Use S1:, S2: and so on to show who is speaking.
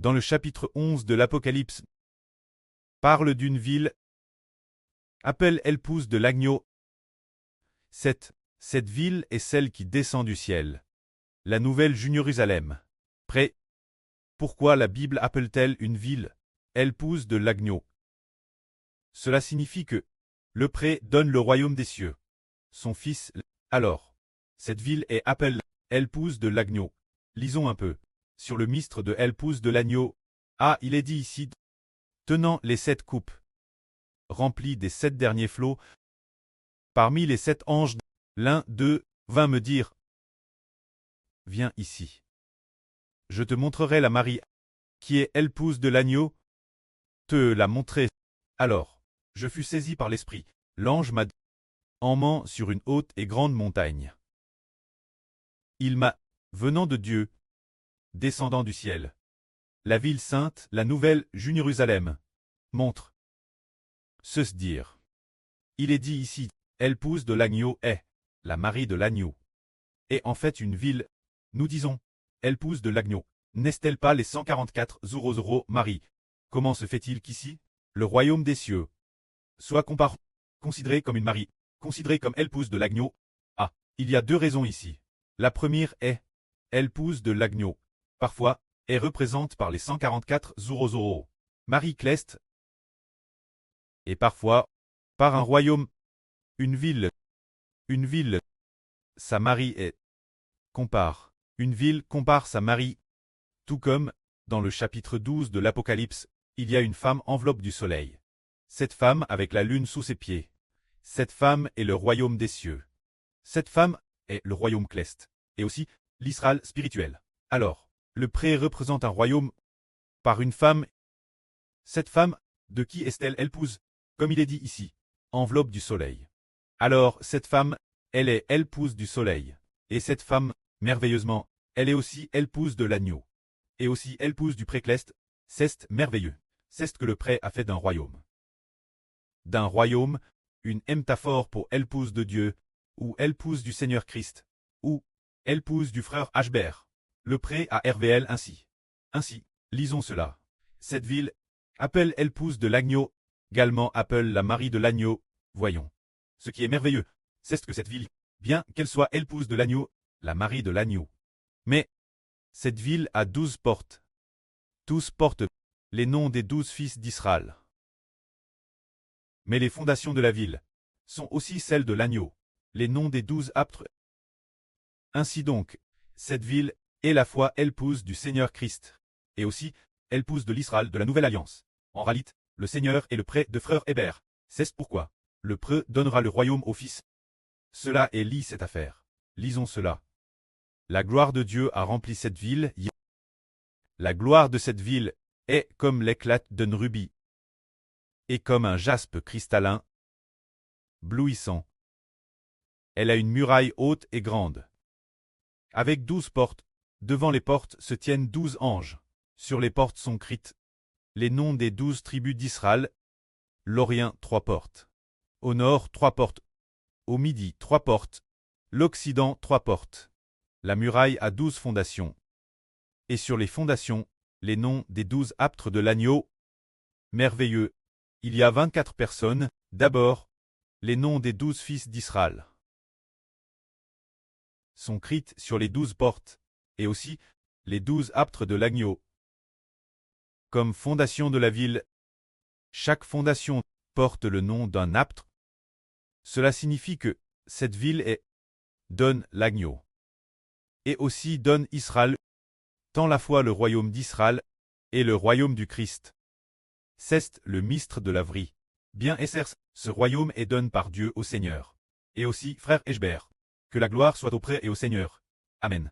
S1: dans le chapitre 11 de l'Apocalypse, parle d'une ville, appelle l'épouse de l'agneau. Cette ville est celle qui descend du ciel, la nouvelle Jérusalem. Près. Pourquoi la Bible appelle-t-elle une ville, l'épouse de l'agneau? Cela signifie que le pré donne le royaume des cieux. Son fils, alors. Cette ville est appelée l'épouse de l'agneau. Lisons un peu. Sur le mistre de l'épouse de l'agneau. Ah, il est dit ici, tenant les 7 coupes, remplies des 7 derniers flots. Parmi les 7 anges, l'un d'eux vint me dire, viens ici. Je te montrerai la Marie, qui est l'épouse de l'agneau. Te la montrer. Alors, je fus saisi par l'Esprit. L'ange m'a emmené sur une haute et grande montagne. Il m'a, venant de Dieu, descendant du ciel. La ville sainte, la nouvelle Jérusalem, montre. Se dire. Il est dit ici, l'épouse de l'agneau est, la Marie de l'agneau. Et en fait une ville, nous disons, l'épouse de l'agneau. N'est-elle pas les 144 Marie? Comment se fait-il qu'ici, le royaume des cieux, soit considéré comme une Marie, considérée comme l'épouse de l'agneau? Ah, il y a 2 raisons ici. La première est, l'épouse de l'agneau, parfois, est représentée par les 144 Marie Céleste, et parfois, par un royaume, une ville, sa Marie est, une ville compare sa Marie, tout comme, dans le chapitre 12 de l'Apocalypse, il y a une femme enveloppe du soleil. Cette femme avec la lune sous ses pieds. Cette femme est le royaume des cieux. Cette femme est le royaume céleste, et aussi l'Israël spirituel. Alors, le pré représente un royaume par une femme. Cette femme, de qui est-elle l'épouse? Comme il est dit ici, enveloppe du soleil. Alors, cette femme, elle est l'épouse du soleil. Et cette femme, merveilleusement, elle est aussi l'épouse de l'agneau. Et aussi l'épouse du pré céleste. C'est merveilleux. C'est ce que le pré a fait d'un royaume. D'un royaume, une métaphore pour l'épouse de Dieu, ou l'épouse du Seigneur Christ, ou l'épouse du frère Hbert. Le pré a RVL ainsi. Ainsi, lisons cela. Cette ville, appelle l'épouse de l'agneau, également appelle la Marie de l'agneau. Voyons. Ce qui est merveilleux, c'est que cette ville, bien qu'elle soit l'épouse de l'agneau, la Marie de l'agneau. Mais, cette ville a 12 portes. 12 portent les noms des 12 fils d'Israël. Mais les fondations de la ville sont aussi celles de l'agneau, les noms des 12 apôtres. Ainsi donc, cette ville est la foi l'épouse du Seigneur Christ, et aussi l'épouse de l'Israël de la Nouvelle Alliance. En réalité, le Seigneur est le pré de frère Hébert. C'est pourquoi le pré donnera le royaume au Fils. Cela est lit cette affaire. Lisons cela. La gloire de Dieu a rempli cette ville. La gloire de cette ville est comme l'éclat d'un rubis, et comme un jaspe cristallin, blouissant. Elle a une muraille haute et grande, avec 12 portes. Devant les portes se tiennent 12 anges. Sur les portes sont écrites les noms des 12 tribus d'Israël. L'Orient 3 portes. Au nord 3 portes. Au midi 3 portes. L'Occident 3 portes. La muraille a 12 fondations. Et sur les fondations, les noms des 12 apôtres de l'agneau. Merveilleux. Il y a 24 personnes. D'abord, les noms des 12 fils d'Israël sont écrits sur les 12 portes, et aussi les 12 apôtres de l'agneau. Comme fondation de la ville, chaque fondation porte le nom d'un apôtre. Cela signifie que cette ville donne l'agneau, et aussi donne Israël, tant la fois le royaume d'Israël et le royaume du Christ. C'est le mistre de la vie. Bien exerce, ce royaume est donné par Dieu au Seigneur. Et aussi, frère Hbert, que la gloire soit auprès et au Seigneur. Amen.